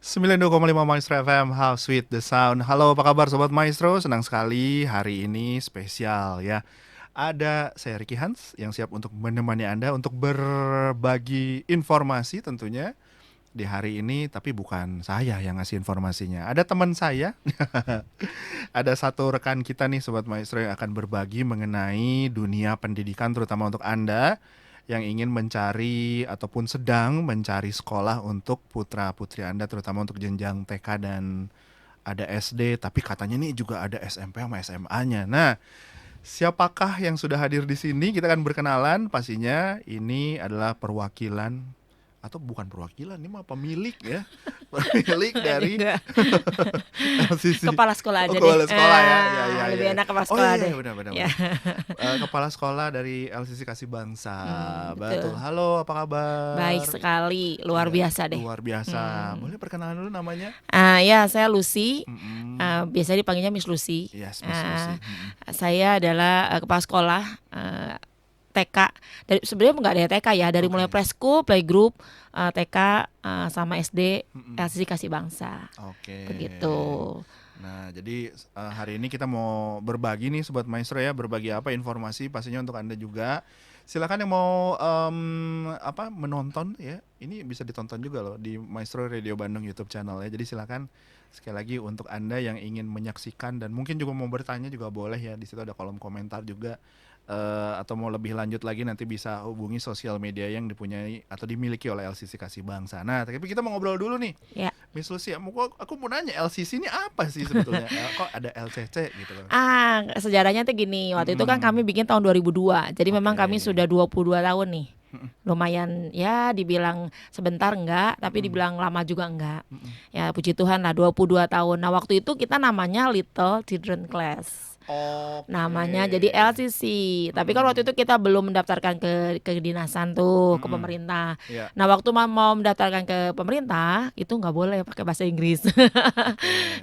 92,5 Maestro FM, How Sweet the Sound. Halo, apa kabar Sobat Maestro? Senang sekali hari ini spesial ya. Ada saya Ricky Hans yang siap untuk menemani Anda untuk berbagi informasi tentunya di hari ini. Tapi bukan saya yang ngasih informasinya, ada teman saya. Ada satu rekan kita nih Sobat Maestro yang akan berbagi mengenai dunia pendidikan terutama untuk Anda yang ingin mencari ataupun sedang mencari sekolah untuk putra-putri Anda terutama untuk jenjang TK dan ada SD, tapi katanya nih juga ada SMP sama SMA-nya. Nah, siapakah yang sudah hadir di sini? Kita akan berkenalan. Pastinya ini adalah perwakilan atau bukan perwakilan, ini mah pemilik ya. Pemilik dari Enggak. LCC. Kepala sekolah aja deh. Kepala sekolah ya. Ya, Lebih ya. enak kepala Oh sekolah iya, deh. benar. Ya. Kepala sekolah dari LCC Kasih Bangsa. Betul. Betul. Halo, apa kabar? Baik sekali, luar Ya, biasa deh. luar biasa. Boleh perkenalan dulu namanya? Ya, saya Lucy. Mm-mm. Biasa dipanggilnya Miss Lucy. Yes, Miss Lucy. Saya adalah kepala sekolah TK. Sebenarnya nggak ada TK ya, dari mulai Oke. preschool, playgroup, TK sama SD, Mm-mm. LCC Kasih Bangsa. Oke. Begitu. Nah, jadi hari ini kita mau berbagi nih Sobat Maestro ya, berbagi apa informasi pastinya untuk Anda juga. Silakan yang mau menonton ya. Ini bisa ditonton juga loh di Maestro Radio Bandung YouTube channel ya. Jadi silakan sekali lagi untuk Anda yang ingin menyaksikan dan mungkin juga mau bertanya juga boleh ya. Di situ ada kolom komentar juga. Atau mau lebih lanjut lagi nanti bisa hubungi sosial media yang dipunyai atau dimiliki oleh LCC Kasih Bangsa. Nah, tapi kita mau ngobrol dulu nih. Ya. Miss Lucy, aku mau nanya LCC ini apa sih sebetulnya? Kok ada LCC gitu loh? Sejarahnya tuh gini, waktu itu kan kami bikin tahun 2002. Jadi memang Oke. kami sudah 22 tahun nih. Lumayan ya, dibilang sebentar enggak, tapi dibilang lama juga enggak. Ya puji Tuhan lah 22 tahun. Nah, waktu itu kita namanya Little Children Class. Oke. Namanya jadi LCC. Tapi kan waktu itu kita belum mendaftarkan ke kedinasan tuh, ke pemerintah. Ya. Nah, waktu mau mendaftarkan ke pemerintah itu nggak boleh pakai bahasa Inggris.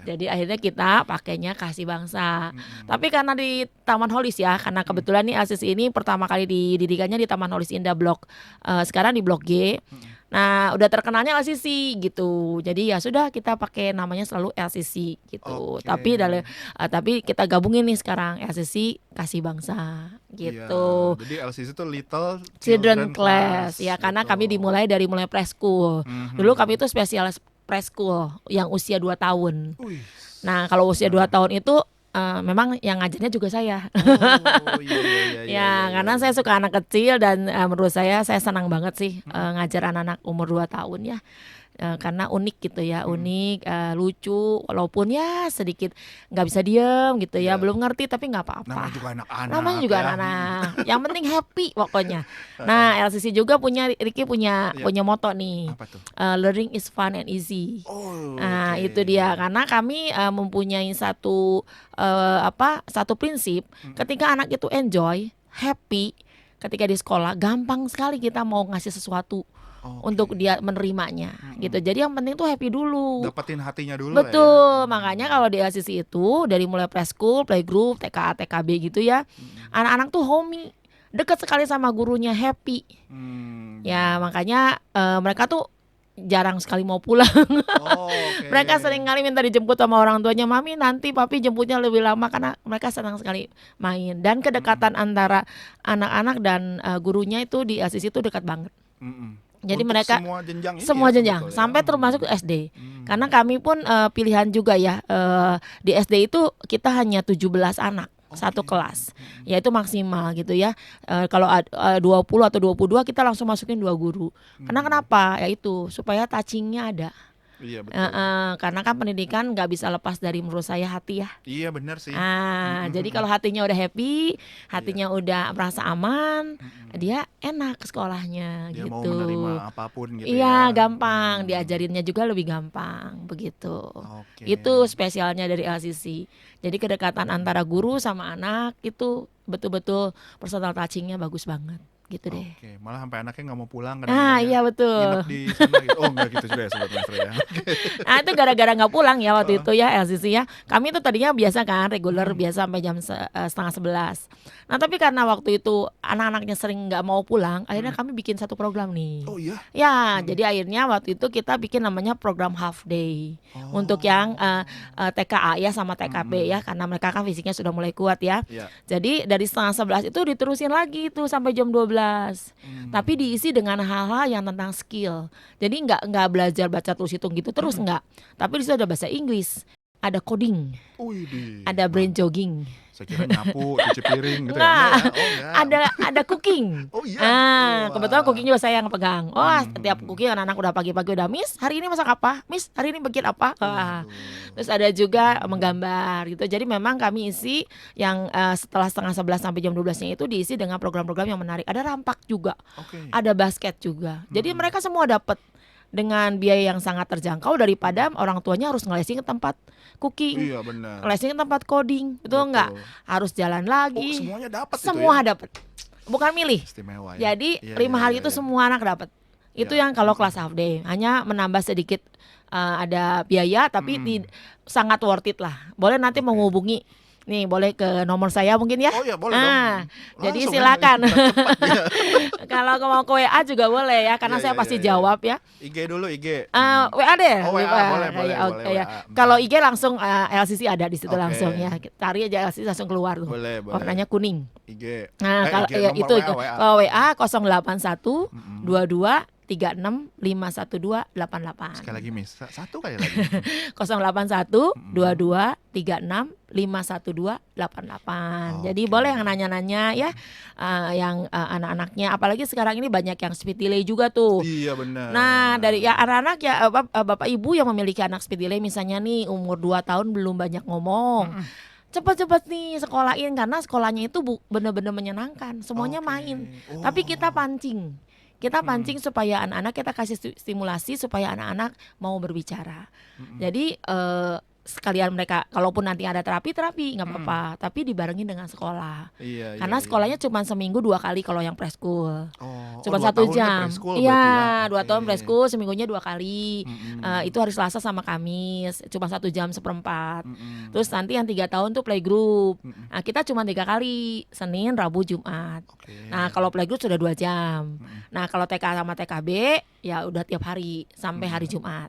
Jadi akhirnya kita pakainya Kasih Bangsa. Tapi karena di Taman Holis ya, karena kebetulan nih LCC ini pertama kali didirikannya di Taman Holis Indah Blok, sekarang di Blok G. Nah, udah terkenalnya LCC gitu. Jadi ya sudah kita pakai namanya selalu LCC gitu. Oke. Tapi kita gabungin nih sekarang LCC Kasih Bangsa gitu. Iya, jadi LCC itu Little Children Class ya, karena kami dimulai dari preschool. Dulu kami itu spesialis preschool yang usia 2 tahun. Wih. Nah, kalau usia 2 tahun itu memang yang ngajarnya juga saya. Oh, iya. Ya, karena saya suka anak kecil dan menurut saya senang banget sih ngajar anak-anak umur 2 tahun ya. Karena unik gitu ya, unik, lucu, walaupun ya sedikit nggak bisa diem gitu ya, Iya. belum ngerti tapi nggak apa-apa. Namanya juga anak-anak. Namanya juga ya. anak-anak. Yang penting happy pokoknya. Nah, LCC juga Ricky punya Iya. moto nih. Apa tuh? Learning is fun and easy. Oh, Nah, oke. itu dia, karena kami mempunyai satu prinsip, ketika anak itu enjoy, happy ketika di sekolah, gampang sekali kita mau ngasih sesuatu Oke. untuk dia menerimanya gitu. Jadi yang penting tuh happy dulu. Dapetin hatinya dulu Betul, lah ya. makanya kalau di LCC itu dari mulai preschool, playgroup, TK, TKB gitu ya, anak-anak tuh homey, dekat sekali sama gurunya, happy. Ya makanya mereka tuh jarang sekali mau pulang. Oke. Mereka sering kali minta dijemput sama orang tuanya, mami nanti papi jemputnya lebih lama, karena mereka senang sekali main. Dan kedekatan antara anak-anak dan gurunya itu di LCC itu dekat banget. Jadi Untuk mereka semua jenjang ini semua ya, jenjang sebetulnya. sampai termasuk ke SD. Karena kami pun pilihan juga ya, di SD itu kita hanya 17 anak satu kelas. Ya itu maksimal gitu ya. Kalau 20 atau 22 kita langsung masukin 2 guru. Karena kenapa? Ya itu supaya touchingnya ada. Iya betul. Karena kan pendidikan nggak bisa lepas dari, menurut saya, hati ya. Iya benar sih. Jadi kalau hatinya udah happy, hatinya udah merasa aman, dia enak ke sekolahnya Dia gitu. mau menerima apapun gitu Iya, ya. gampang, diajarinnya juga lebih gampang begitu. Oke. Itu spesialnya dari LCC. Jadi kedekatan antara guru sama anak itu betul-betul personal touchingnya bagus banget. gitu deh. Oke, malah sampai anaknya nggak mau pulang Ah kadang-kadang ya, iya betul. nginep di sana gitu. Oh enggak gitu juga ya Sobat Maestro ya. Nah itu gara-gara nggak pulang ya waktu Heeh. itu ya LCC ya. Kami tuh tadinya biasa kan reguler Hmm. biasa sampai jam setengah 11. Nah tapi karena waktu itu anak-anaknya sering nggak mau pulang, akhirnya Hmm. kami bikin satu program nih. Oh iya. Ya, Hmm. jadi akhirnya waktu itu kita bikin namanya program half day untuk Oh. yang TKA ya sama TKB ya, Hmm. karena mereka kan fisiknya sudah mulai kuat ya. Ya. Jadi dari setengah 11 itu diterusin lagi tuh sampai jam 12. Hmm. Tapi diisi dengan hal-hal yang tentang skill. Jadi nggak belajar baca tulis hitung gitu terus Hmm. nggak. Tapi di situ ada bahasa Inggris, ada coding, Widih, ada brain mantap. jogging. Saya kira nyapu, cuci piring gitu ya. Enggak, Enggak ya? Oh enggak. ada cooking. Oh iya. Kebetulan Wah. cooking juga saya yang pegang. Setiap Hmm. cooking anak-anak udah pagi-pagi udah, Miss, hari ini masak apa? Miss, hari ini bikin apa? Waduh. Terus ada juga menggambar gitu. Jadi memang kami isi yang setelah setengah 11 sampai jam 12-nya itu diisi dengan program-program yang menarik. Ada rampak juga, Oke. ada basket juga. Jadi Hmm. mereka semua dapat dengan biaya yang sangat terjangkau daripada orang tuanya harus ngelesin ke tempat cooking, Iya benar. ngelesin ke tempat coding, betul nggak? Betul. Harus jalan Oh lagi. semuanya dapat itu Semua ya. dapat, bukan milih. Istimewa ya. Jadi Iya, 5 iya, hari iya, itu iya. semua anak dapat. Itu Iya. yang kalau kelas half day hanya menambah sedikit ada biaya tapi Hmm. sangat worth it lah. Boleh nanti Oke. menghubungi. Nih boleh ke nomor saya mungkin ya. Oh ya boleh dong. Jadi Langsung silakan. ya. Cepat ya. Kalau mau ke WA juga boleh ya, karena Iya, saya iya, pasti iya, iya. jawab ya. IG dulu IG. WA deh. Oh WA boleh boleh Ya, boleh ya. WA. Kalau IG langsung LCC ada di situ Oke. langsung ya. Cari aja LCC langsung keluar tuh. Boleh boleh. Warnanya kuning. IG. Nah, kalau IG ya, nomor itu WA, WA. kalau WA 081 Mm-mm. 22 36 512 88. Sekali lagi Miss, satu kali lagi. 081 22 36 512 88. Jadi Oke. boleh yang nanya-nanya ya, yang anak-anaknya, apalagi sekarang ini banyak yang speed delay juga tuh. Iya benar. Nah, dari ya anak-anak ya bapak ibu yang memiliki anak speed delay misalnya nih umur 2 tahun belum banyak ngomong. Mm-mm. Cepat-cepat nih sekolahin, karena sekolahnya itu benar-benar menyenangkan. Semuanya Oke. main. Oh. Tapi kita pancing. Kita pancing supaya anak-anak, kita kasih stimulasi supaya anak-anak mau berbicara. Mm-mm. Jadi sekalian mereka, kalaupun nanti ada terapi nggak apa-apa, tapi dibarengin dengan sekolah. Iya, Karena iya, sekolahnya cuma seminggu 2 kali kalau yang preschool. Oh, Cuma 2 1 tahun jam. preschool Iya, berarti 2 ya. tahun Oke. preschool, seminggunya 2 kali. Mm-mm. Itu hari Selasa sama Kamis, cuma 1 jam seperempat. Mm-mm. Terus nanti yang 3 tahun tuh playgroup. Mm-mm. Nah, kita cuma 3 kali, Senin, Rabu, Jumat. Oke. Nah, kalau playgroup sudah 2 jam. Mm-mm. Nah, kalau TK sama TKB ya udah tiap hari sampai hari Jumat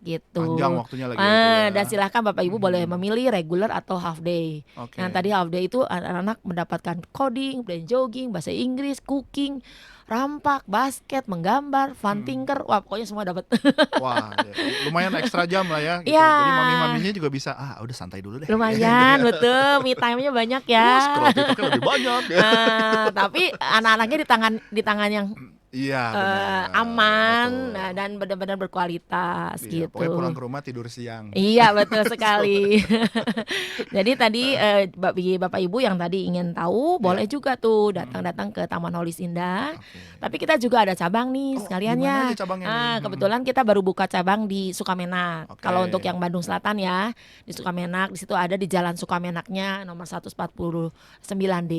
gitu. Panjang waktunya lagi ya itu ya. Dan silahkan Bapak Ibu boleh memilih regular atau half day. Oke. Yang tadi half day itu anak-anak mendapatkan coding, brain jogging, bahasa Inggris, cooking, rampak, basket, menggambar, fun tinker, wah pokoknya semua dapat. Wah, ya, lumayan ekstra jam lah ya gitu. Iya. Jadi mami-maminya juga bisa udah santai dulu deh. Lumayan, betul, me time-nya banyak ya. Scroll TikToknya lebih banyak ya. Tapi anak-anaknya di tangan yang Iya benar. aman, Betul. dan benar-benar berkualitas Iya, gitu. pokoknya pulang ke rumah tidur siang. Iya betul sekali. Jadi tadi Bapak Ibu yang tadi ingin tahu boleh juga tuh datang-datang ke Taman Holis Indah. Oke. Tapi kita juga ada cabang nih Oh, sekalian di mana ya. aja cabangnya nih? Kebetulan kita baru buka cabang di Sukamenak. Oke. Kalau untuk yang Bandung Selatan ya, di Sukamenak, di situ ada di Jalan Sukamenaknya nomor 149D.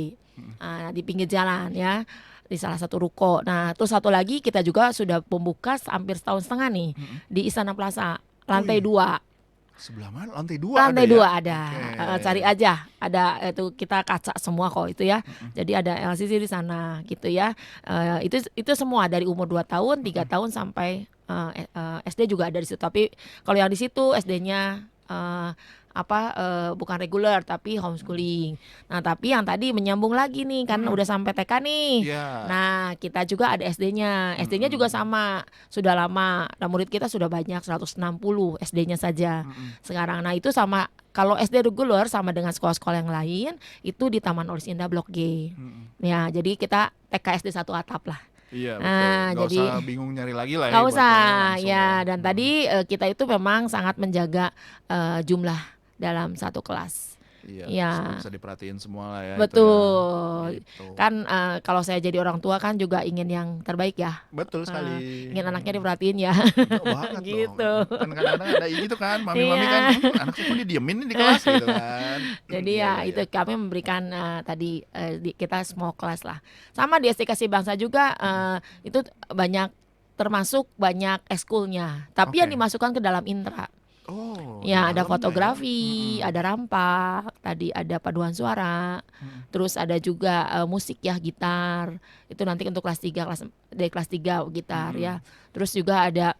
Di pinggir jalan ya, di salah satu ruko. Nah, terus satu lagi kita juga sudah membuka hampir setahun setengah nih di Istana Plaza, lantai iya. 2. Sebelah mana? Lantai 2 Lantai ada 2 ya? ada. Oke. Cari aja. Ada itu, kita kaca semua kok itu ya. Jadi ada LCC di sana gitu ya. Itu semua dari umur 2 tahun, 3 tahun sampai SD juga ada di situ. Tapi kalau yang di situ SD-nya bukan reguler tapi homeschooling. Nah, tapi yang tadi menyambung lagi nih kan udah sampai TK nih. Iya. Nah, kita juga ada SD-nya. SD-nya juga sama, sudah lama. Nah, murid kita sudah banyak, 160 SD-nya saja sekarang. Nah, itu sama, kalau SD reguler sama dengan sekolah-sekolah yang lain, itu di Taman Holis Indah Blok G. Ya, jadi kita TK SD 1 atap lah. Iya betul. Nah, Nggak jadi usah bingung nyari lagi lah ya. Nggak buat usah, nyari langsung ya. Dan tadi kita itu memang sangat menjaga jumlah dalam satu kelas. Iya, Ya, bisa diperhatiin semua lah ya itu ya. betul. Gitu. Kan kalau saya jadi orang tua kan juga ingin yang terbaik ya. Betul sekali. Ingin anaknya diperhatiin ya. Enggak banget dong. Gitu. Kan kadang-kadang ada gitu kan, mami-mami kan, Iya. anak saya kok didiemin nih di kelas gitu kan. Jadi Iya, ya iya, iya. itu kami memberikan tadi kita small class lah. Sama di SD Bangsa juga itu banyak termasuk banyak ekskulnya. Tapi yang Oke. dimasukkan ke dalam intra. Oh, di Ya ada dalamnya ya. fotografi, ada rampak, tadi ada paduan suara, Mm. terus ada juga musik ya gitar. Itu nanti untuk kelas 3 dari kelas 3 gitar ya. Terus juga ada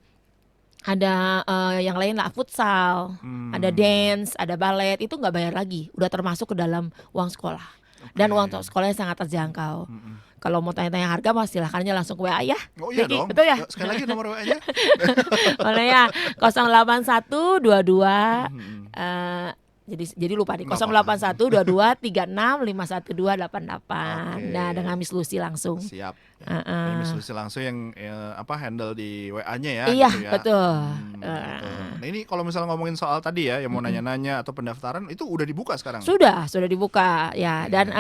yang lain lah futsal, ada dance, ada ballet, itu nggak bayar lagi, udah termasuk ke dalam uang sekolah. Dan uang Oke. sekolahnya sangat terjangkau. Mm-mm. Kalau mau tanya-tanya harga mas silahkan aja langsung ke WA ya. Oh iya Vicky, dong. betul ya? Sekali lagi nomor WA-nya. Boleh ya 08122 Mm-mm. jadi lupa nih Nggak apa-apa. 08122 3651288. Oke. Nah dengan Miss Lucy langsung. Siap. Ya. Heeh. Ini Miss Lucy langsung yang handle di WA-nya ya Iya gitu ya. betul. Gitu. Nah ini kalau misalnya ngomongin soal tadi ya, yang mau nanya-nanya atau pendaftaran itu udah dibuka sekarang. Sudah dibuka ya. Dan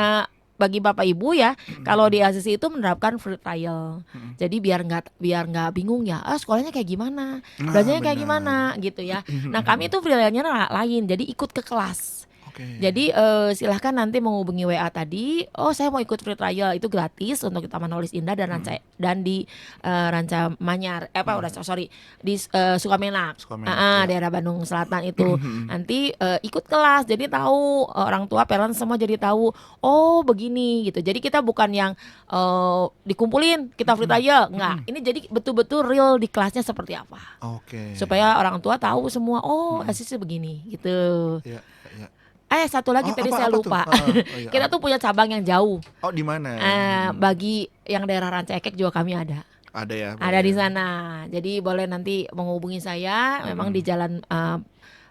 bagi Bapak Ibu ya, kalau di ACC itu menerapkan free trial. Jadi biar nggak bingung ya, sekolahnya kayak gimana, belajarnya kayak benar. gimana gitu ya. Nah kami itu free trialnya lain, jadi ikut ke kelas. Oke. Jadi silahkan nanti menghubungi WA tadi. Oh saya mau ikut free trial, itu gratis untuk di Taman Holis Indah dan di Ranca Manyar. Di Sukamenak. Sukamenak, ya. Daerah Bandung Selatan itu. Nanti ikut kelas, jadi tahu orang tua parents semua jadi tahu. Oh begini gitu. Jadi kita bukan yang dikumpulin kita free trial, enggak. Ini jadi betul-betul real di kelasnya seperti apa. Oke. Supaya orang tua tahu semua. Oh asisi begini gitu. Ya, ya. Satu lagi tadi saya apa lupa. tuh? Iya, Kita tuh punya cabang yang jauh. Oh di mana? Bagi yang daerah Ranca Ekek juga kami ada. Ada ya. Ada di boleh. sana. Jadi boleh nanti menghubungi saya. Memang di jalan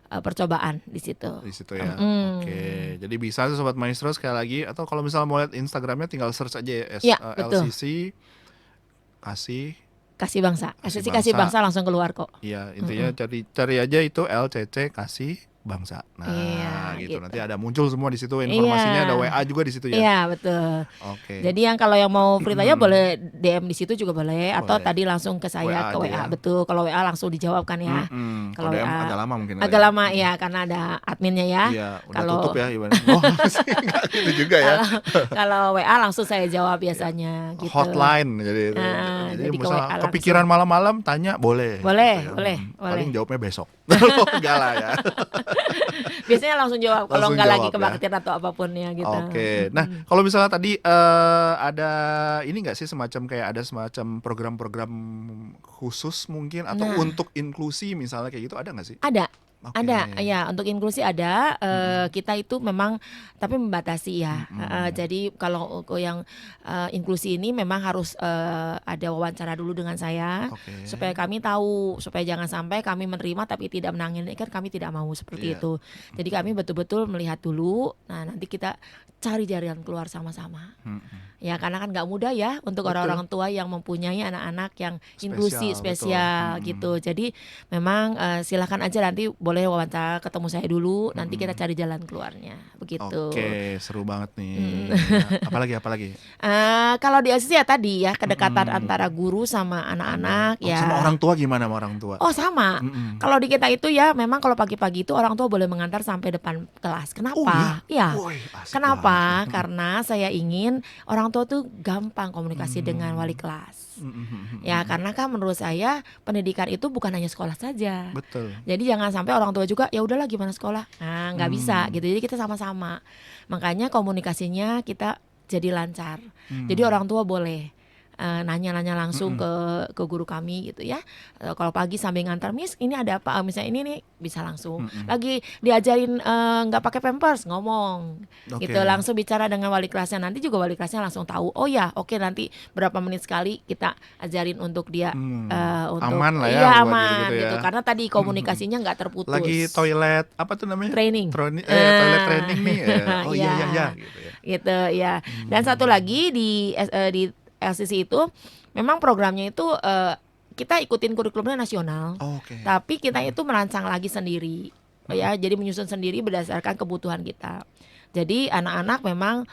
percobaan di situ. Di situ ya. Mm. Oke. Jadi bisa tuh Sobat Maestro sekali lagi, atau kalau misalnya mau lihat Instagramnya tinggal search aja ya, Ya, betul. LCC kasih. Kasih Bangsa. Kasih Kasih Bangsa. Bangsa langsung keluar kok. Iya, intinya cari aja itu LCC kasih Bangsa. Nah, Iya, gitu. gitu. Nanti ada muncul semua di situ informasinya, Iya. ada WA juga di situ ya. Iya betul. Oke. Jadi kalau yang mau free trial boleh DM di situ juga boleh, atau Boleh. tadi langsung ke saya WA ke aja WA ya. betul. Kalau WA langsung dijawab kan ya. Kalau DM agak lama mungkin. Agak lama ya karena ada adminnya ya. Iya, udah Kalau tutup ya Iwan. Oh, enggak gitu juga ya. kalau WA langsung saya jawab biasanya gitu. Hotline jadi itu. Jadi jadi ke misalnya WA langsung. kepikiran malam-malam tanya boleh. Boleh, gitu ya. boleh. Paling jawabnya besok. Enggak lah ya. Biasanya langsung jawab kalau Langsung nggak lagi jawab ya. kebaktian atau apapun ya gitu. Oke. Nah, kalau misalnya tadi ada ini nggak sih semacam kayak ada semacam program-program khusus mungkin atau Nah. untuk inklusi misalnya kayak gitu ada nggak sih? Ada. Oke. Ada, ya untuk inklusi ada. Kita itu memang tapi membatasi ya. Jadi kalau yang inklusi ini memang harus ada wawancara dulu dengan saya, Oke. supaya kami tahu, supaya jangan sampai kami menerima tapi tidak menangani, kan kami tidak mau seperti Iya. itu. Jadi kami betul-betul melihat dulu. Nah nanti kita cari jalan keluar sama-sama. Ya karena kan nggak mudah ya untuk Betul. orang-orang tua yang mempunyai anak-anak yang inklusi spesial betul. gitu. Jadi memang silakan aja nanti boleh wawancara ketemu saya dulu, nanti kita cari jalan keluarnya begitu. Oke, seru banget nih. Apalagi? Kalau di ACC ya tadi ya kedekatan antara guru sama anak-anak Oh, ya. sama orang tua gimana sama orang tua? Oh sama. Kalau di kita itu ya memang kalau pagi-pagi itu orang tua boleh mengantar sampai depan kelas. Kenapa? Iya. Woi, asik Kenapa? banget. Karena saya ingin orang tua tuh gampang komunikasi dengan wali kelas. Ya karena kan menurut saya pendidikan itu bukan hanya sekolah saja. Betul. Jadi jangan sampai orang tua juga ya udahlah gimana sekolah. Nah nggak bisa gitu. Jadi kita sama-sama. Makanya komunikasinya kita jadi lancar. Jadi orang tua boleh nanya-nanya langsung ke guru kami gitu ya. Kalau pagi sambil ngantar Miss ini ada apa, misalnya ini nih bisa langsung. Lagi diajarin nggak pakai pampers ngomong Oke. gitu, langsung bicara dengan wali kelasnya. Nanti juga wali kelasnya langsung tahu. Oh ya oke nanti berapa menit sekali kita ajarin untuk dia untuk Aman lah ya iya buat aman gitu-gitu ya. gitu. Karena tadi komunikasinya nggak terputus. Lagi toilet apa tuh namanya? Training. Toilet training nih. Oh iya Iya. gitu ya. Gitu ya. Dan satu lagi di LCC itu memang programnya itu kita ikutin kurikulumnya nasional, Oke. tapi kita itu merancang lagi sendiri. ya, jadi menyusun sendiri berdasarkan kebutuhan kita. Jadi anak-anak memang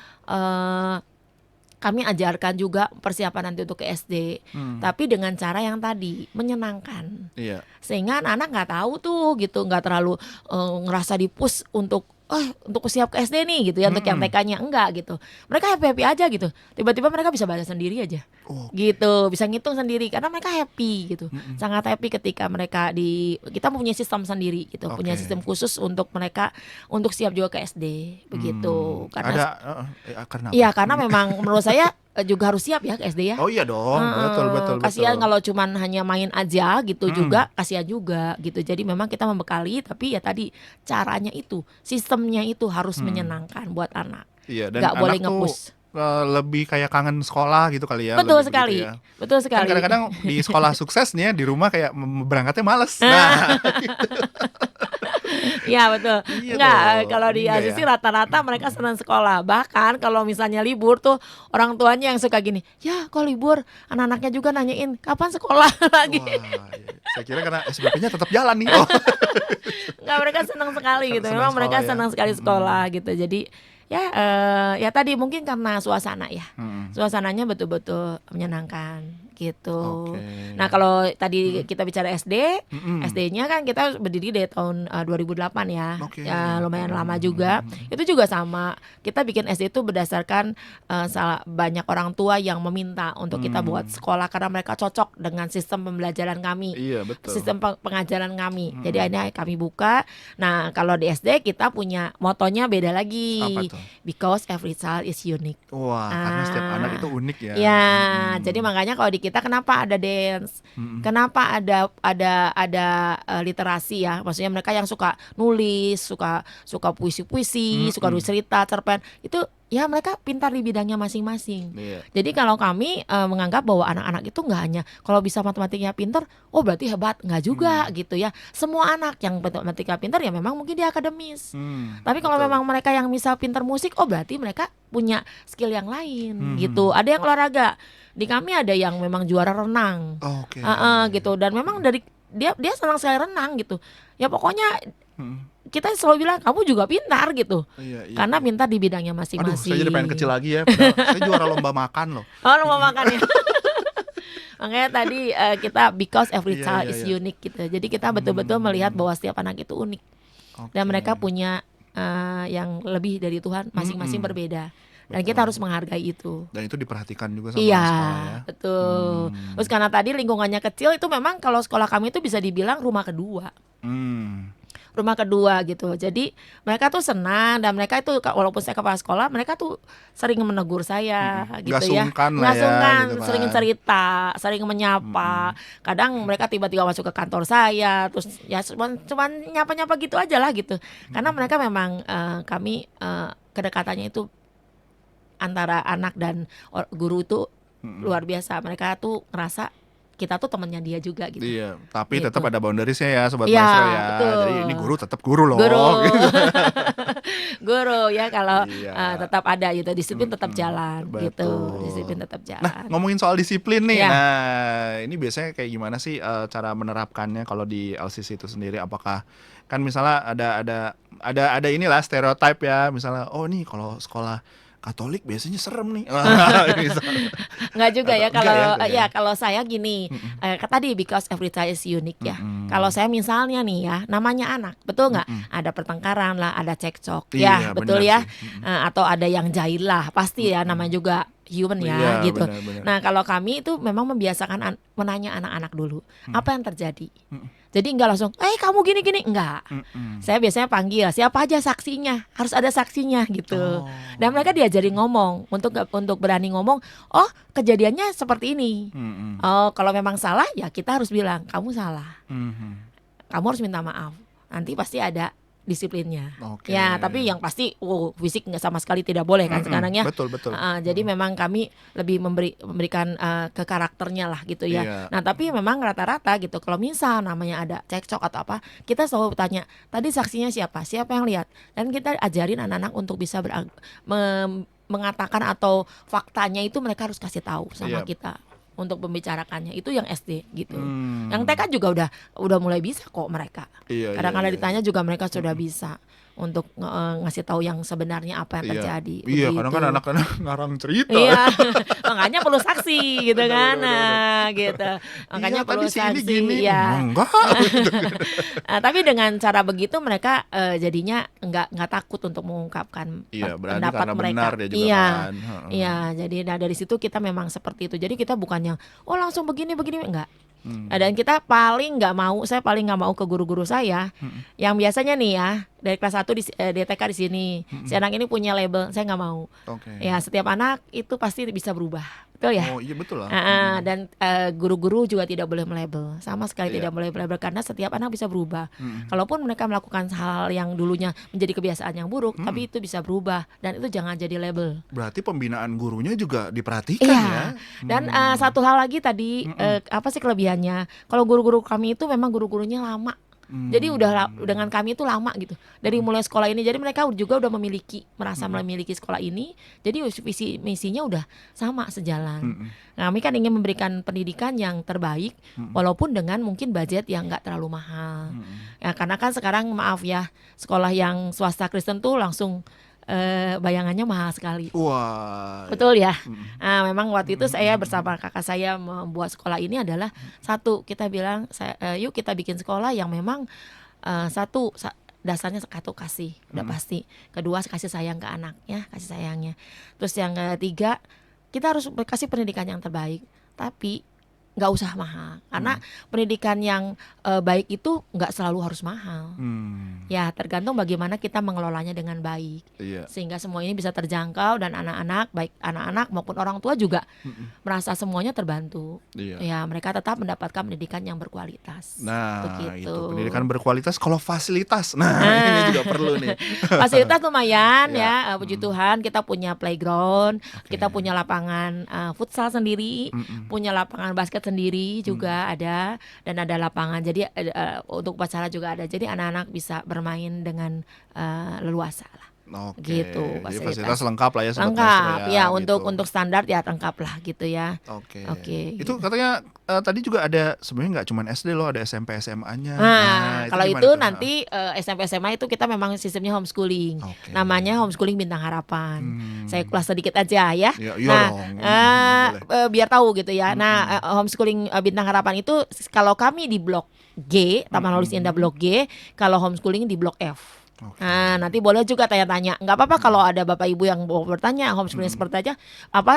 kami ajarkan juga persiapan nanti untuk ke SD, tapi dengan cara yang tadi menyenangkan, Iya. sehingga anak-anak nggak tahu tuh gitu, nggak terlalu ngerasa dipush untuk untuk siap ke SD nih gitu ya, untuk yang TK-nya enggak gitu. Mereka happy-happy aja gitu. Tiba-tiba mereka bisa baca sendiri aja. Gitu, bisa ngitung sendiri karena mereka happy gitu. Sangat happy ketika mereka kita punya sistem sendiri gitu, punya sistem khusus untuk mereka untuk siap juga ke SD begitu. Karena karena iya, karena memang menurut saya juga harus siap ya ke SD ya. Oh iya dong, betul. Kasihan kalau cuman hanya main aja gitu juga, kasihan juga gitu. Jadi memang kita membekali, tapi ya tadi caranya itu, sistemnya itu harus menyenangkan buat anak. Iya, dan Nggak boleh anak tuh nge-push. lebih kayak kangen sekolah gitu kali ya. Betul lebih sekali, begitu ya. betul Kan sekali. kadang-kadang di sekolah sukses nih ya, di rumah kayak berangkatnya males. Nah, Iya betul. iya Enggak, dong. kalau di Enggak Aziz ya. sih rata-rata mereka senang sekolah. Bahkan kalau misalnya libur tuh orang tuanya yang suka gini, ya kok libur, anak-anaknya juga nanyain kapan sekolah lagi. Wah, iya. Saya kira karena SBP-nya tetap jalan nih. Oh, Enggak, mereka senang sekali gitu. senang Memang mereka sekolah ya. senang sekali sekolah gitu. Jadi ya ya tadi mungkin karena suasana ya. Suasananya betul-betul menyenangkan gitu. Oke. Nah, kalau tadi kita bicara SD, SD-nya kan kita berdiri dari tahun 2008 ya. Oke. Ya lumayan lama juga. Itu juga sama. Kita bikin SD itu berdasarkan banyak orang tua yang meminta untuk kita buat sekolah karena mereka cocok dengan sistem pembelajaran kami. Iya, betul. Sistem pengajaran kami. Jadi akhirnya kami buka. Nah, kalau di SD kita punya motonya beda lagi. Apa tuh? Because every child is unique. Wah, karena setiap anak itu unik ya. Ya, jadi makanya kalau di kita kenapa ada dance? Kenapa ada literasi ya? Maksudnya mereka yang suka nulis, suka puisi-puisi, suka nulis cerita, cerpen. Itu ya mereka pintar di bidangnya masing-masing. Iya. Jadi kalau kami menganggap bahwa anak-anak itu nggak hanya kalau bisa matematikanya pintar, oh berarti hebat, nggak juga gitu ya. Semua anak yang matematika pintar ya memang mungkin dia akademis. Tapi kalau betul. memang mereka yang misal pintar musik, oh berarti mereka punya skill yang lain gitu. Ada yang olahraga. Di kami ada yang memang juara renang. Oke. Gitu, dan memang dari dia senang sekali renang gitu. Ya pokoknya kita selalu bilang kamu juga pintar gitu. Iya. Karena pintar di bidangnya Aduh, masing-masing. saya jadi pengen kecil lagi ya. Padahal saya juara lomba makan loh. Oh, lu mau makan ya. Makanya tadi kita because every Iya, child iya, is iya. unique gitu. Jadi kita betul-betul melihat bahwa setiap anak itu unik. Dan Oke. mereka punya yang lebih dari Tuhan, masing-masing berbeda. Dan kita harus menghargai itu. Dan itu diperhatikan juga sama Iya, sekolah ya. betul. Terus karena tadi lingkungannya kecil, itu memang kalau sekolah kami itu bisa dibilang rumah kedua. Rumah kedua gitu. Jadi mereka tuh senang, dan mereka itu walaupun saya kepala sekolah, mereka tuh sering menegur saya gitu Nggak ya. sungkan lah Nggak ya, sungkan, gitu kan. sering cerita, sering menyapa. Kadang mereka tiba-tiba masuk ke kantor saya, terus ya cuman nyapa-nyapa gitu aja lah gitu. Karena mereka memang kami kedekatannya itu antara anak dan guru itu luar biasa. Mereka tuh ngerasa kita tuh temannya dia juga gitu. Iya, tapi Gitu. tetap ada boundariesnya ya, Sobat Iya, Maestro ya. betul. Jadi ini guru tetap guru loh. Guru. Gitu. Guru ya, kalau Iya. tetap ada gitu, disiplin tetap jalan gitu. betul. Disiplin tetap Nah, jalan. ngomongin soal disiplin nih. Iya. Nah, ini biasanya kayak gimana sih cara menerapkannya kalau di LCC itu sendiri? Apakah kan misalnya ada inilah stereotip ya, misalnya oh nih kalau sekolah Katolik biasanya serem nih. Misalnya. Enggak juga ya Atau- kalau enggak ya? ya kalau saya gini, tadi because every child is unique ya. Kalau saya misalnya nih ya, namanya anak, betul nggak? Ada pertengkaran lah, ada cekcok, Iya, ya betul benar ya. sih. Atau ada yang jahil lah, pasti ya, namanya juga human ya Iya, gitu. benar. Nah, kalau kami itu memang membiasakan menanya anak-anak dulu, apa yang terjadi. Jadi enggak langsung, kamu gini-gini, enggak. Saya biasanya panggil, siapa aja saksinya, harus ada saksinya gitu. Dan mereka diajari ngomong, untuk berani ngomong, oh kejadiannya seperti ini. Oh, kalau memang salah ya kita harus bilang, kamu salah. Kamu harus minta maaf. Nanti pasti ada disiplinnya. Oke. Ya, tapi yang pasti fisik nggak sama sekali tidak boleh kan sekarang ya. Betul. Jadi memang kami lebih memberikan ke karakternya lah gitu ya. Iya. Nah, tapi memang rata-rata gitu, kalau misal namanya ada cekcok atau apa, kita selalu tanya, tadi saksinya siapa? Siapa yang lihat? Dan kita ajarin anak-anak untuk bisa mengatakan atau faktanya itu mereka harus kasih tahu sama Iya. kita. untuk membicarakannya. Itu yang SD gitu. Hmm. Yang TK juga udah mulai bisa kok mereka. Iya, Kadang-kadang iya, iya. ditanya juga mereka sudah bisa untuk ngasih tahu yang sebenarnya apa yang Iya, terjadi iya, kadang kan begitu. anak-anak ngarang cerita. Iya, makanya perlu saksi gitu Benar, kan, benar, benar, benar. nah gitu. Makanya Iya, tadi perlu si ini saksi, gini, ya. enggak. Tapi dengan cara begitu mereka jadinya nggak takut untuk mengungkapkan Iya, berani pendapat karena mereka. benar dia juga Iya, kan. Heeh. iya. Jadi dari situ kita memang seperti itu. Jadi kita bukannya langsung begini enggak. Dan kita saya paling nggak mau ke guru-guru saya yang biasanya nih ya dari kelas 1 di TK di sini, si anak ini punya label, saya nggak mau. Oke. Ya setiap anak itu pasti bisa berubah, betul ya? Oh iya betul lah. Dan guru-guru juga tidak boleh melabel, sama sekali Iya. tidak boleh melabel karena setiap anak bisa berubah. Kalaupun mereka melakukan hal yang dulunya menjadi kebiasaan yang buruk, tapi itu bisa berubah dan itu jangan jadi label. Berarti pembinaan gurunya juga diperhatikan Iya. ya. Dan satu hal lagi tadi, apa sih kelebihannya? Kalau guru-guru kami itu memang guru-gurunya lama. Jadi dengan kami itu lama gitu. Dari mulai sekolah ini, jadi mereka juga udah merasa memiliki sekolah ini. Jadi visi misinya udah sama sejalan. Nah, kami kan ingin memberikan pendidikan yang terbaik, walaupun dengan mungkin budget yang nggak terlalu mahal. Ya, karena kan sekarang maaf ya, sekolah yang swasta Kristen tuh langsung bayangannya mahal sekali. Wah. Betul ya. Nah, memang waktu itu saya bersama kakak saya membuat sekolah ini adalah satu, kita bilang yuk kita bikin sekolah yang memang dasarnya satu kasih, udah pasti. Kedua, kasih sayang ke anak ya, kasih sayangnya. Terus yang ketiga, kita harus kasih pendidikan yang terbaik, tapi nggak usah mahal, karena pendidikan yang baik itu nggak selalu harus mahal. Ya tergantung bagaimana kita mengelolanya dengan baik, sehingga semua ini bisa terjangkau dan anak-anak, baik anak-anak maupun orang tua juga merasa semuanya terbantu. Ya mereka tetap mendapatkan pendidikan yang berkualitas. Nah begitu. itu pendidikan berkualitas. Kalau fasilitas, ini juga perlu nih. Fasilitas lumayan ya, puji Tuhan kita punya playground, kita punya lapangan futsal sendiri, punya lapangan basket sendiri juga ada, dan ada lapangan jadi untuk upacara juga ada, jadi anak-anak bisa bermain dengan leluasa lah. Oke, Gitu, jadi fasilitas lengkap lah ya, Sobat lengkap Maestro ya, gitu. untuk standar ya lengkap lah gitu ya. Oke. Gitu. Itu katanya tadi juga ada, sebenarnya nggak cuma SD loh, ada SMP SMA-nya. Nah, kalau gimana itu tuh? nanti SMP SMA itu kita memang sistemnya homeschooling. Namanya homeschooling Bintang Harapan. Saya kulas sedikit aja ya. Iya dong. Biar tahu gitu ya. Nah, homeschooling Bintang Harapan itu kalau kami di Blok G, Taman Holis Indah Blok G, kalau homeschooling di Blok F. Nah, nanti boleh juga tanya-tanya. Nggak apa-apa kalau ada bapak ibu yang mau bertanya homeschooling seperti aja,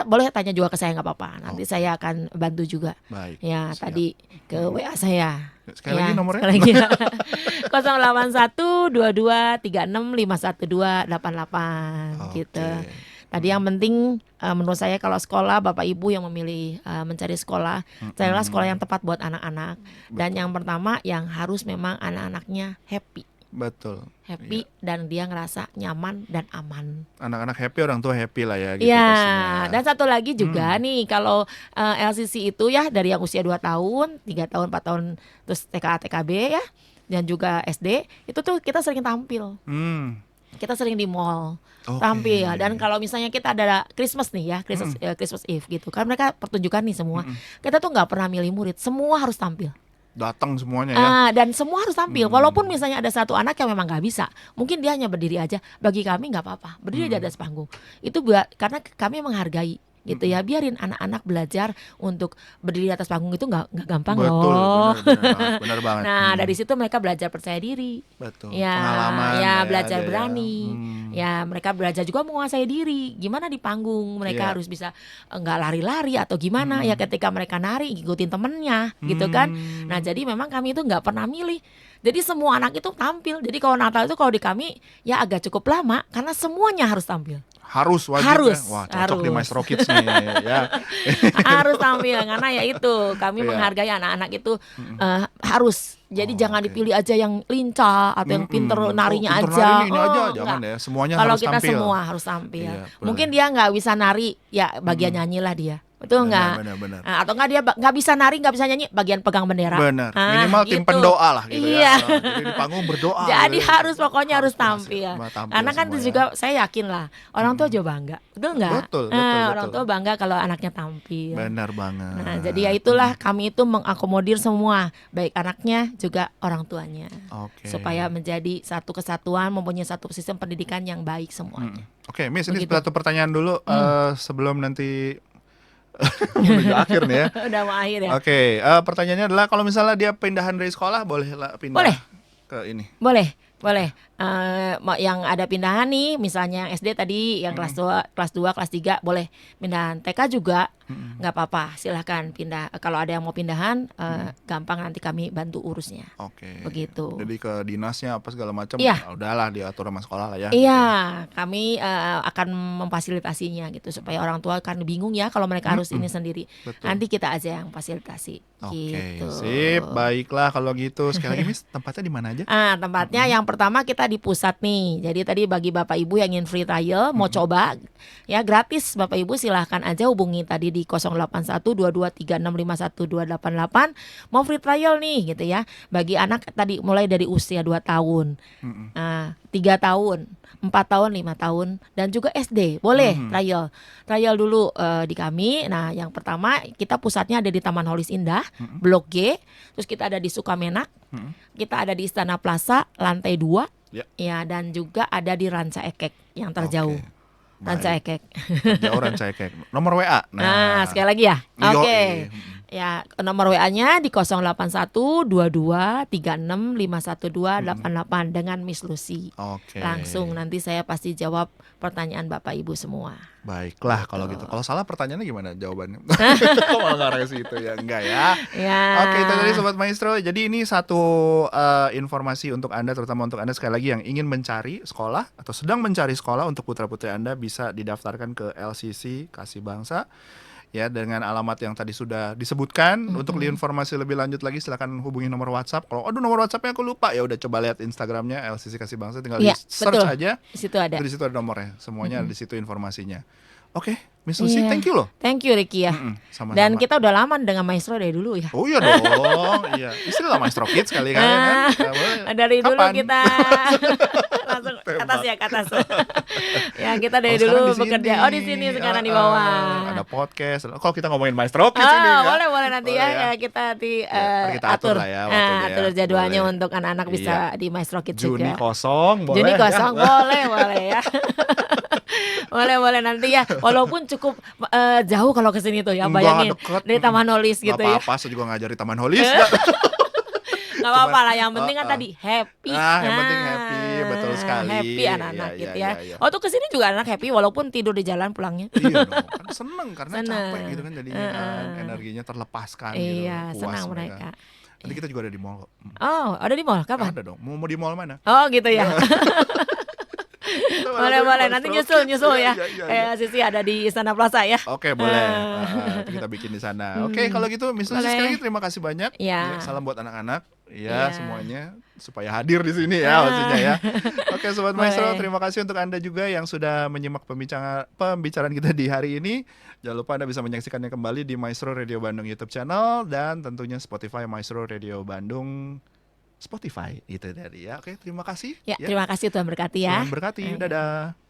boleh tanya juga ke saya, nggak apa-apa. Nanti saya akan bantu juga. Baik. Ya, siap. tadi ke WA saya. Sekali lagi nomornya. Sekali lagi. 081 22 36 512 88 gitu. Tadi yang penting menurut saya kalau sekolah, bapak ibu yang memilih mencari sekolah, carilah sekolah yang tepat buat anak-anak. Dan yang pertama yang harus memang anak-anaknya happy. Betul. Happy dan dia ngerasa nyaman dan aman. Anak-anak happy, orang tua happy lah ya gitu Iya, pastinya. dan satu lagi juga nih, kalau LCC itu ya dari yang usia 2 tahun, 3 tahun, 4 tahun, terus TK, TKB ya, dan juga SD, itu tuh kita sering tampil. Kita sering di mall tampil ya. Dan kalau misalnya kita ada Christmas nih ya, Christmas Eve gitu kan, mereka pertunjukan nih semua. Kita tuh nggak pernah milih murid, semua harus tampil. Datang semuanya ya. Dan semua harus tampil, walaupun misalnya ada satu anak yang memang nggak bisa, mungkin dia hanya berdiri aja, bagi kami nggak apa-apa, berdiri di atas panggung. Itu karena kami menghargai gitu ya, biarin anak-anak belajar untuk berdiri di atas panggung itu nggak gampang. Betul, loh. benar banget. Nah dari situ mereka belajar percaya diri. Betul. Ya, Pengalaman ya ada belajar ya. berani. Ya mereka belajar juga menguasai diri. Gimana di panggung mereka harus bisa nggak lari-lari atau gimana ya, ketika mereka nari ngikutin temennya gitu kan. Nah jadi memang kami itu nggak pernah milih. Jadi semua anak itu tampil. Jadi kalau Natal itu kalau di kami ya agak cukup lama karena semuanya harus tampil. Harus, wajib Harus, ya. Wah, cocok harus. di Maestro Kids nih ya. Harus tampil karena ya itu kami menghargai anak-anak itu harus. Jadi jangan dipilih aja yang lincah atau yang pinter narinya pinter aja. nari ini aja, jangan enggak. ya. Semuanya Kalau harus kita tampil. semua harus tampil. Iya, Mungkin dia nggak bisa nari, ya bagian nyanyilah dia. betul nggak? Benar. Atau nggak dia nggak bisa nari, nggak bisa nyanyi, bagian pegang bendera. Benar. Minimal tim gitu. pendoa lah gitu Iya. ya. Jadi di panggung berdoa. Jadi gitu. harus pokoknya harus tampil. Karena kan semua itu ya. juga saya yakin lah orang tua juga bangga, betul nggak? Betul. Orang tua bangga kalau anaknya tampil. Benar banget. Nah, jadi ya itulah kami itu mengakomodir semua, baik anaknya juga orang tuanya, Oke. supaya menjadi satu kesatuan, mempunyai satu sistem pendidikan yang baik semuanya. Oke, Miss, ini Begitu. satu pertanyaan dulu sebelum nanti menuju akhir nih ya. Udah mau akhir ya? Oke, pertanyaannya adalah kalau misalnya dia pindahan dari sekolah boleh lah pindah Boleh. ke ini. Boleh. Yang ada pindahan nih, misalnya yang SD tadi, yang kelas 2, kelas 3 boleh pindahan. TK juga nggak apa-apa, silahkan pindah. Kalau ada yang mau pindahan, gampang nanti kami bantu urusnya. Oke. Begitu. Jadi ke dinasnya apa segala macam, Iya. udahlah diatur sama sekolah lah ya. Iya, kami akan memfasilitasinya gitu supaya orang tua kan bingung ya kalau mereka harus ini sendiri. Betul. Nanti kita aja yang fasilitasi. Oke, Gitu. sip. Baiklah kalau gitu. Sekali lagi Miss, tempatnya di mana aja? Tempatnya yang pertama kita di pusat nih. Jadi tadi bagi Bapak Ibu yang ingin free trial, mau coba ya gratis, Bapak Ibu silahkan aja hubungi tadi di 081223651288 mau free trial nih gitu ya. Bagi anak tadi mulai dari usia 2 tahun. 3 tahun, 4 tahun, 5 tahun dan juga SD. Boleh trial. Trial dulu di kami. Nah, yang pertama kita pusatnya ada di Taman Holis Indah, Blok G. Terus kita ada di Sukamenak. Kita ada di Istana Plaza lantai 2. Ya, dan juga ada di Ranca Ekek yang terjauh. Oke. Ranca Ekek. Jauh Ranca Ekek. Nomor WA. Nah, sekali lagi ya. Oke. Ya, nomor WA-nya di 081223651288 dengan Miss Lucy. Oke. Langsung nanti saya pasti jawab pertanyaan Bapak Ibu semua. Baiklah kalau gitu. Kalau salah pertanyaannya gimana jawabannya? Kok malah ngarah ke situ ya? Enggak ya. Ya. Oke, itu tadi Sobat Maestro. Jadi ini satu informasi untuk Anda, terutama untuk Anda sekali lagi yang ingin mencari sekolah atau sedang mencari sekolah untuk putra-putri Anda, bisa didaftarkan ke LCC Kasih Bangsa. Ya, dengan alamat yang tadi sudah disebutkan. Untuk informasi lebih lanjut lagi silakan hubungi nomor WhatsApp. Kalau aduh nomor WhatsAppnya aku lupa, ya udah coba lihat Instagramnya LCC Kasih Bangsa, tinggal di search betul. aja. Di situ ada. Di situ ada nomornya, semuanya di situ informasinya. Oke, Miss Lucy, thank you loh. Thank you Ricky ya. Sama-sama. Dan kita udah lama dengan Maestro dari dulu ya. Oh iya dong, iya. Istilah Maestro Kids kali kan. Dari dulu Kapan? kita langsung ke atas ya, ke atas. Ya, kita dari sekarang dulu di bekerja. sini. Oh, di sini sekarang di bawah. Ada podcast. Kalau kita ngomongin Maestro Kids ini ya. Boleh nanti Boleh ya. Kita kita atur lah ya waktunya atur ya. jadwalnya Boleh. untuk anak-anak bisa di Maestro Kids Juni juga. kosong boleh. Juni kosong boleh ya. boleh nanti ya. Walaupun cukup jauh kalau ke sini tuh ya, Enggak, bayangin deket. dari Taman Holis gitu ya. Gak apa-apa, saya juga ngajari Taman Holis. Gak apa-apa lah, yang penting kan tadi happy. Yang penting happy, betul sekali. Happy anak-anak Iya, gitu iya, ya. iya. Oh, tuh kesini juga anak happy walaupun tidur di jalan pulangnya. Iya dong, kan seneng karena Seneng. capek gitu kan jadinya kan, energinya terlepaskan gitu, Iya, puas senang mereka. Nanti kita juga ada di mall kok. Oh, ada di mall kapan? Ada dong. Mau di mall mana? Oh, gitu ya. boleh nanti nyusul ya. Iya. Sisi ada di Istana Plaza ya. Oke, boleh. Nanti kita bikin di sana. Oke, kalau gitu Miss Lucy sekali lagi terima kasih banyak. Iya. Ya, salam buat anak-anak. Iya. Semuanya supaya hadir di sini ya maksudnya ya. Oke, Sobat Maestro, Boleh. terima kasih untuk Anda juga yang sudah menyimak pembicaraan kita di hari ini. Jangan lupa Anda bisa menyaksikannya kembali di Maestro Radio Bandung YouTube channel dan tentunya Spotify Maestro Radio Bandung Spotify itu tadi ya. Oke, terima kasih. Ya, terima kasih Tuhan berkati ya. Tuhan berkati. Dadah.